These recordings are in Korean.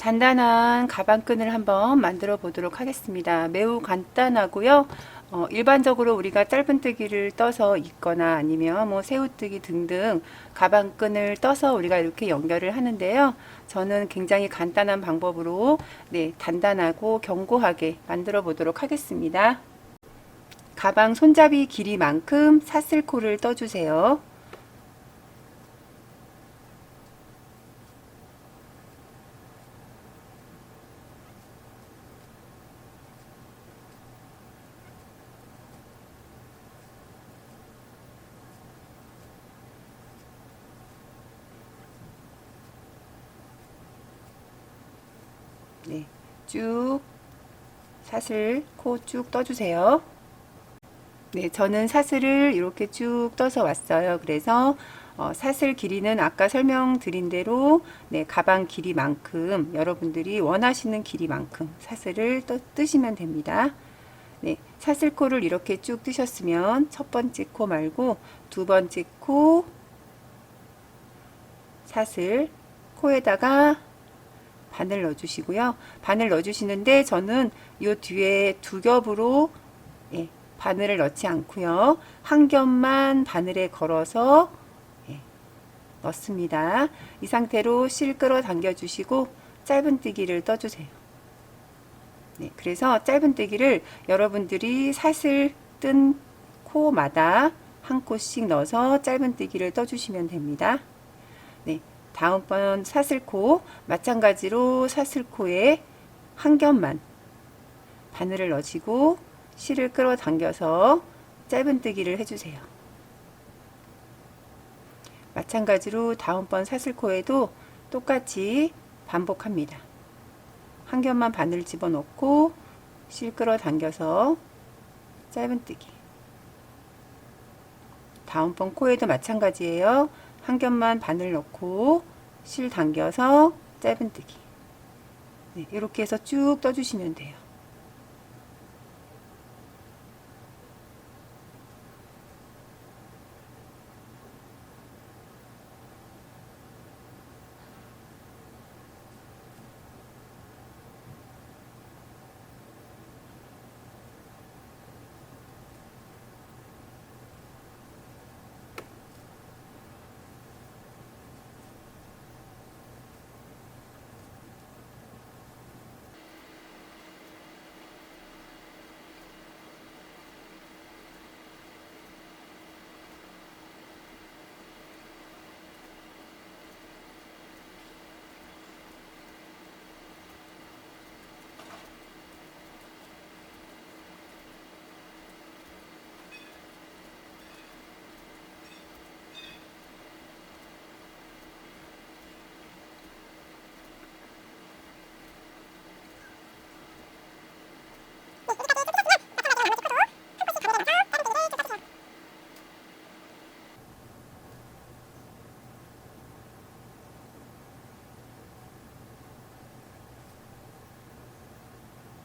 단단한 가방끈을 한번 만들어 보도록 하겠습니다. 매우 간단하고요. 일반적으로 우리가 짧은뜨기를 떠서 입거나 아니면 뭐 새우뜨기 등등 가방끈을 떠서 우리가 이렇게 연결을 하는데요. 저는 굉장히 간단한 방법으로 단단하고 견고하게 만들어 보도록 하겠습니다. 가방 손잡이 길이만큼 사슬코를 떠주세요. 쭉 사슬 코 쭉 떠주세요. 저는 사슬을 이렇게 쭉 떠서 왔어요. 그래서 사슬 길이는 아까 설명드린 대로 가방 길이만큼 여러분들이 원하시는 길이만큼 사슬을 뜨시면 됩니다. 사슬코를 이렇게 쭉 뜨셨으면 첫 번째 코 말고 두 번째 코 사슬 코에다가 바늘 넣어주시고요. 바늘 넣어주시는데 저는 이 뒤에 두 겹으로 바늘을 넣지 않고요. 한 겹만 바늘에 걸어서 넣습니다. 이 상태로 실 끌어 당겨 주시고 짧은뜨기를 떠주세요. 그래서 짧은뜨기를 여러분들이 사슬 뜬 코마다 한 코씩 넣어서 짧은뜨기를 떠주시면 됩니다. 다음번 사슬코 마찬가지로 사슬코에 한 겹만 바늘을 넣으시고 실을 끌어 당겨서 짧은뜨기를 해주세요. 마찬가지로 다음번 사슬코에도 똑같이 반복합니다. 한 겹만 바늘 집어넣고 실 끌어 당겨서 짧은뜨기. 다음번 코에도 마찬가지예요. 한 겹만 바늘 넣고 실 당겨서 짧은뜨기. 이렇게 해서 쭉 떠주시면 돼요.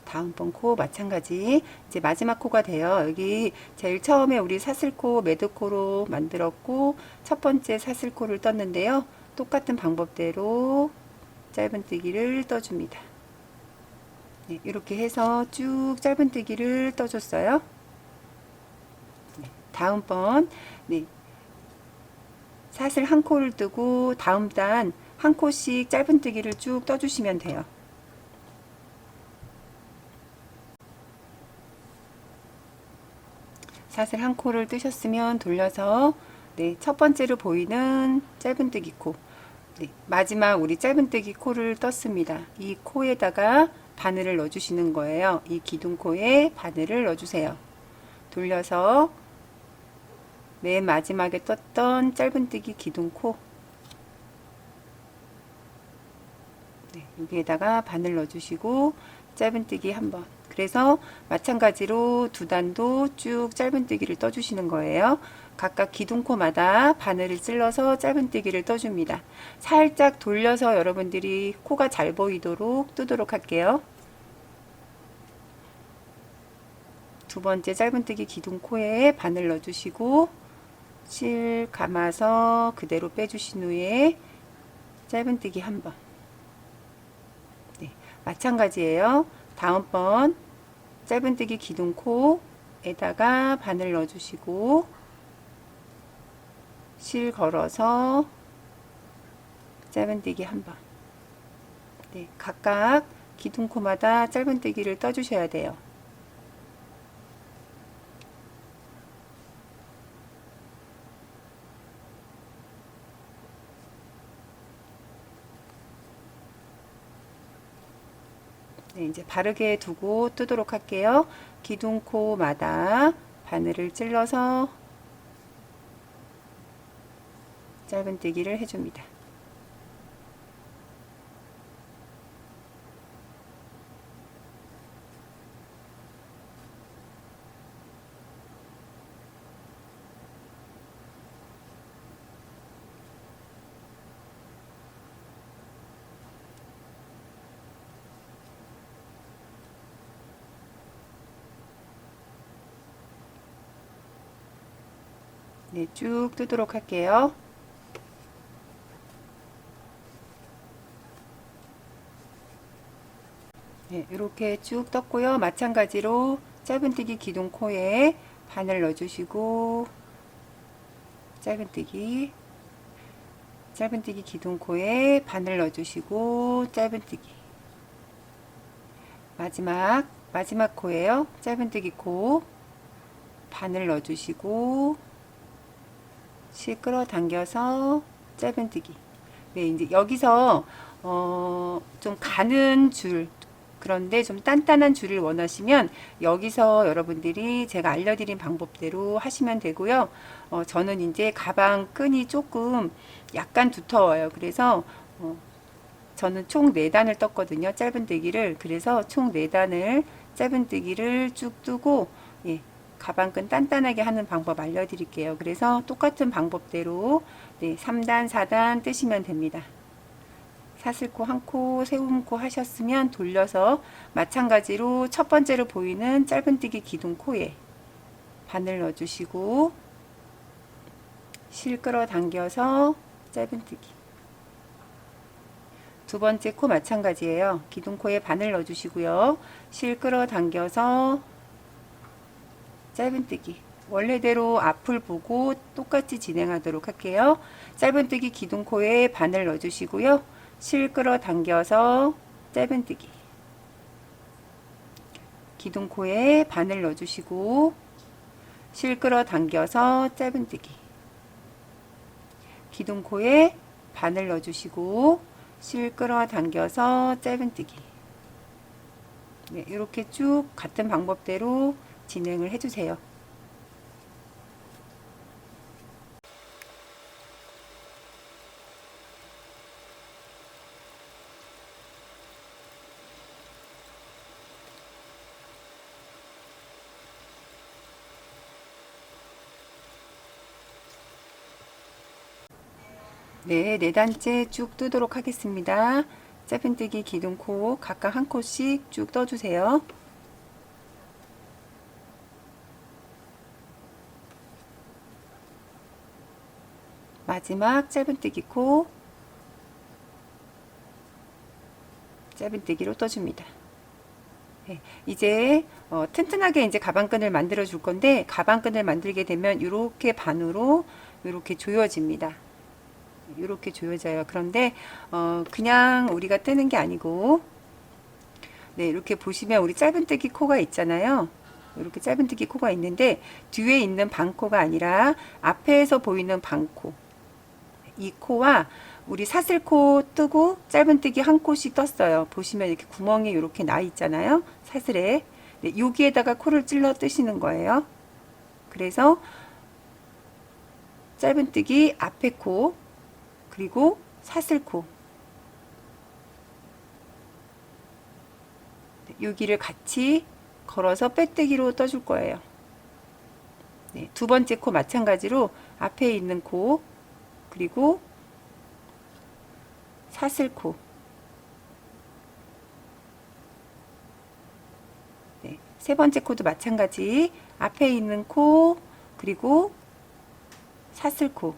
다음번 코 마찬가지 이제 마지막 코가 돼요. 여기 제일 처음에 우리 사슬코 매듭코로 만들었고 첫 번째 사슬코를 떴는데요. 똑같은 방법대로 짧은뜨기를 떠줍니다. 이렇게 해서 쭉 짧은뜨기를 떠줬어요. 다음번 사슬 한 코를 뜨고 다음 단 한 코씩 짧은뜨기를 쭉 떠주시면 돼요. 사슬 한 코를 뜨셨으면 돌려서 첫 번째로 보이는 짧은뜨기 코 마지막 우리 짧은뜨기 코를 떴습니다. 이 코에다가 바늘을 넣어주시는 거예요. 이 기둥코에 바늘을 넣어주세요. 돌려서 맨 마지막에 떴던 짧은뜨기 기둥코 여기에다가 바늘 넣어주시고 짧은뜨기 한번. 그래서 마찬가지로 두 단도 쭉 짧은뜨기를 떠주시는 거예요. 각각 기둥코마다 바늘을 찔러서 짧은뜨기를 떠줍니다. 살짝 돌려서 여러분들이 코가 잘 보이도록 뜨도록 할게요. 두 번째 짧은뜨기 기둥코에 바늘 넣어주시고 실 감아서 그대로 빼주신 후에 짧은뜨기 한번. 마찬가지예요. 다음번 짧은뜨기 기둥코에다가 바늘 넣어주시고 실 걸어서 짧은뜨기 한번. 네, 각각 기둥코마다 짧은뜨기를 떠주셔야 돼요. 네, 이제 바르게 두고 뜨도록 할게요. 기둥코마다 바늘을 찔러서 짧은뜨기를 해줍니다. 네, 쭉 뜨도록 할게요. 네, 이렇게 쭉 떴고요. 마찬가지로 짧은뜨기 기둥코에 바늘 넣어주시고 짧은뜨기 기둥코에 바늘 넣어주시고 짧은뜨기 마지막 코예요. 짧은뜨기 코 바늘 넣어주시고 실 끌어당겨서 짧은뜨기. 네, 이제 여기서 좀 가는 줄, 그런데 좀 단단한 줄을 원하시면 여기서 여러분들이 제가 알려드린 방법대로 하시면 되고요. 저는 이제 가방 끈이 조금 약간 두터워요. 그래서 저는 총 4단을 떴거든요. 짧은뜨기를. 그래서 총 4단을 짧은뜨기를 쭉 뜨고, 예, 가방끈 단단하게 하는 방법 알려드릴게요. 그래서 똑같은 방법대로, 네, 3단, 4단 뜨시면 됩니다. 사슬코 한 코, 세움코 하셨으면 돌려서 마찬가지로 첫 번째로 보이는 짧은뜨기 기둥코에 바늘 넣어주시고 실 끌어당겨서 짧은뜨기. 두 번째 코 마찬가지예요. 기둥코에 바늘 넣어주시고요. 실 끌어당겨서 짧은뜨기. 원래대로 앞을 보고 똑같이 진행하도록 할게요. 짧은뜨기 기둥코에 바늘 넣어주시고요. 실 끌어당겨서 짧은뜨기. 기둥코에 바늘 넣어주시고 실 끌어당겨서 짧은뜨기. 기둥코에 바늘 넣어주시고 실 끌어당겨서 짧은뜨기. 네, 이렇게 쭉 같은 방법대로 진행을 해주세요. 네, 4단째 쭉 뜨도록 하겠습니다. 짧은뜨기 기둥코 각각 한 코씩 쭉 떠주세요. 마지막 짧은뜨기 코 짧은뜨기로 떠줍니다. 네, 이제 튼튼하게 이제 가방끈을 만들어 줄 건데 가방끈을 만들게 되면 이렇게 반으로 이렇게 조여집니다. 이렇게 조여져요. 그런데 그냥 우리가 뜨는 게 아니고 네, 이렇게 보시면 우리 짧은뜨기 코가 있잖아요. 이렇게 짧은뜨기 코가 있는데 뒤에 있는 반코가 아니라 앞에서 보이는 반코, 이 코와 우리 사슬코 뜨고 짧은뜨기 한 코씩 떴어요. 보시면 이렇게 구멍이 이렇게 나 있잖아요. 사슬에. 네, 여기에다가 코를 찔러 뜨시는 거예요. 그래서 짧은뜨기 앞에 코 그리고 사슬코 여기를 같이 걸어서 빼뜨기로 떠줄 거예요. 네, 두 번째 코 마찬가지로 앞에 있는 코 그리고 사슬코. 네, 세 번째 코도 마찬가지 앞에 있는 코 그리고 사슬코.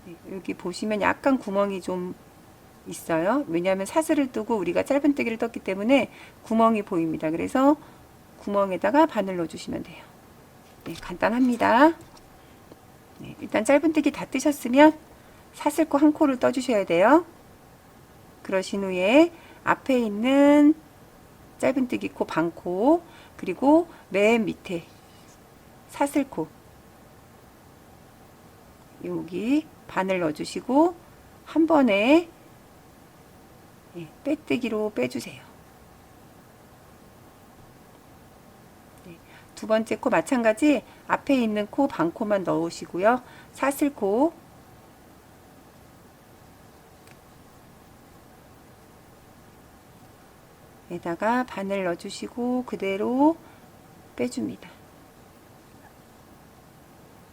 네, 여기 보시면 약간 구멍이 좀 있어요. 왜냐하면 사슬을 뜨고 우리가 짧은뜨기를 떴기 때문에 구멍이 보입니다. 그래서 구멍에다가 바늘 넣어주시면 돼요. 네, 간단합니다. 네, 일단 짧은뜨기 다 뜨셨으면 사슬코 한 코를 떠주셔야 돼요. 그러신 후에 앞에 있는 짧은뜨기 코 반코, 그리고 맨 밑에 사슬코 여기 바늘 넣어주시고 한 번에 빼뜨기로 빼주세요. 두 번째 코 마찬가지 앞에 있는 코 반코만 넣으시고요. 사슬코 에다가 바늘 넣어주시고 그대로 빼줍니다.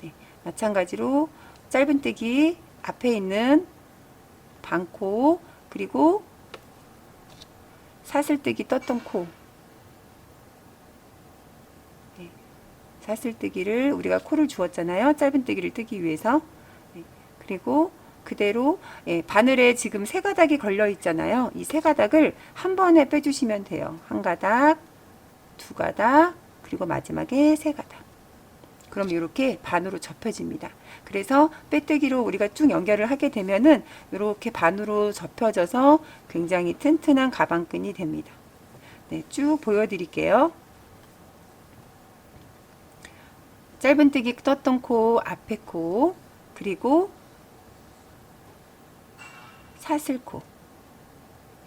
네, 마찬가지로 짧은뜨기 앞에 있는 반코 그리고 사슬뜨기 떴던 코, 네, 사슬뜨기를 우리가 코를 주었잖아요. 짧은뜨기를 뜨기 위해서. 네, 그리고 그대로 바늘에 지금 세 가닥이 걸려 있잖아요. 이 세 가닥을 한 번에 빼주시면 돼요. 한 가닥, 두 가닥, 그리고 마지막에 세 가닥. 그럼 이렇게 반으로 접혀집니다. 그래서 빼뜨기로 우리가 쭉 연결을 하게 되면은 이렇게 반으로 접혀져서 굉장히 튼튼한 가방끈이 됩니다. 네, 쭉 보여드릴게요. 짧은뜨기 떴던 코, 앞에 코, 그리고 사슬코,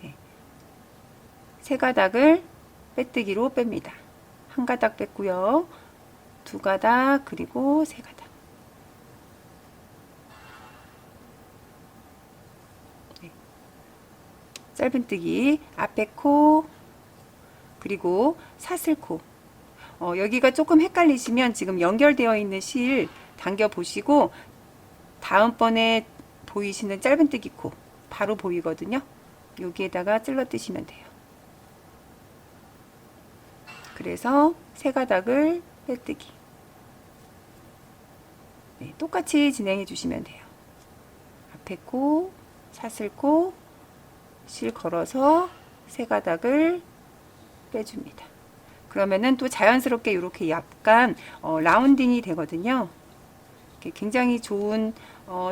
네, 세 가닥을 빼뜨기로 뺍니다. 한 가닥 뺐고요. 두 가닥, 그리고 세 가닥. 네. 짧은뜨기 앞에 코, 그리고 사슬코. 여기가 조금 헷갈리시면 지금 연결되어 있는 실 당겨 보시고 다음번에 보이시는 짧은뜨기 코 바로 보이거든요. 여기에다가 찔러 뜨시면 돼요. 그래서 세 가닥을 빼뜨기. 네, 똑같이 진행해 주시면 돼요. 앞에 코, 사슬코, 실 걸어서 세 가닥을 빼줍니다. 그러면은 또 자연스럽게 이렇게 약간 라운딩이 되거든요. 굉장히 좋은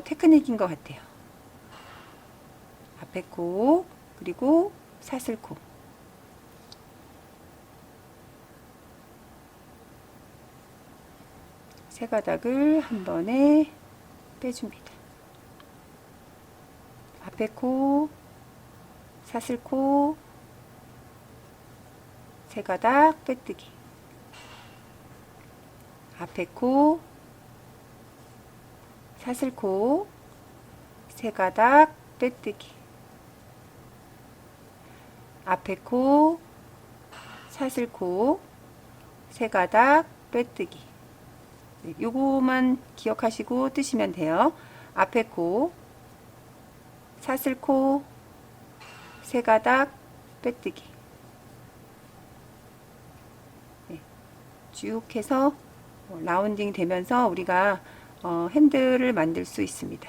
테크닉인 것 같아요. 앞에 코, 그리고 사슬코. 세 가닥을 한 번에 빼줍니다. 앞에 코, 사슬코, 세 가닥 빼뜨기. 앞에 코, 사슬코, 세 가닥 빼뜨기. 앞에 코, 사슬코, 세 가닥 빼뜨기. 네, 요거만 기억하시고 뜨시면 돼요. 앞에 코, 사슬코, 세 가닥 빼뜨기. 네, 쭉 해서 라운딩 되면서 우리가 핸들을 만들 수 있습니다.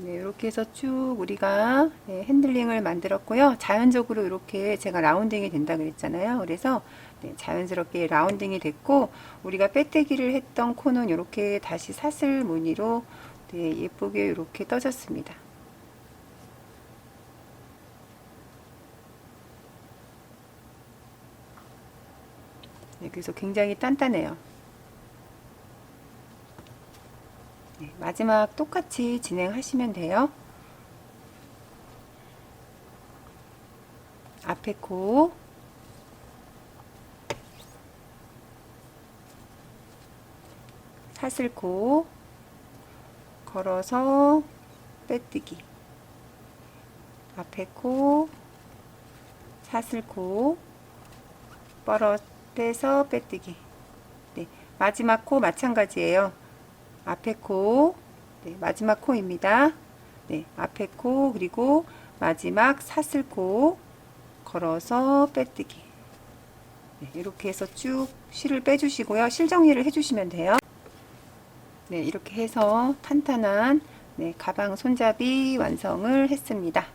네, 이렇게 해서 쭉 우리가 핸들링을 만들었고요. 자연적으로 이렇게 제가 라운딩이 된다 그랬잖아요. 그래서 자연스럽게 라운딩이 됐고 우리가 빼뜨기를 했던 코는 이렇게 다시 사슬 무늬로 예쁘게 이렇게 떠졌습니다. 네, 그래서 굉장히 단단해요. 네, 마지막 똑같이 진행하시면 돼요. 앞에 코, 사슬코, 걸어서 빼뜨기, 앞에 코, 사슬코, 빼서 빼뜨기. 네, 마지막 코 마찬가지예요. 앞에 코, 네, 마지막 코입니다. 네, 앞에 코, 그리고 마지막 사슬코, 걸어서 빼뜨기. 네, 이렇게 해서 쭉 실을 빼주시고요. 실 정리를 해주시면 돼요. 네, 이렇게 해서 탄탄한 네, 가방 손잡이 완성을 했습니다.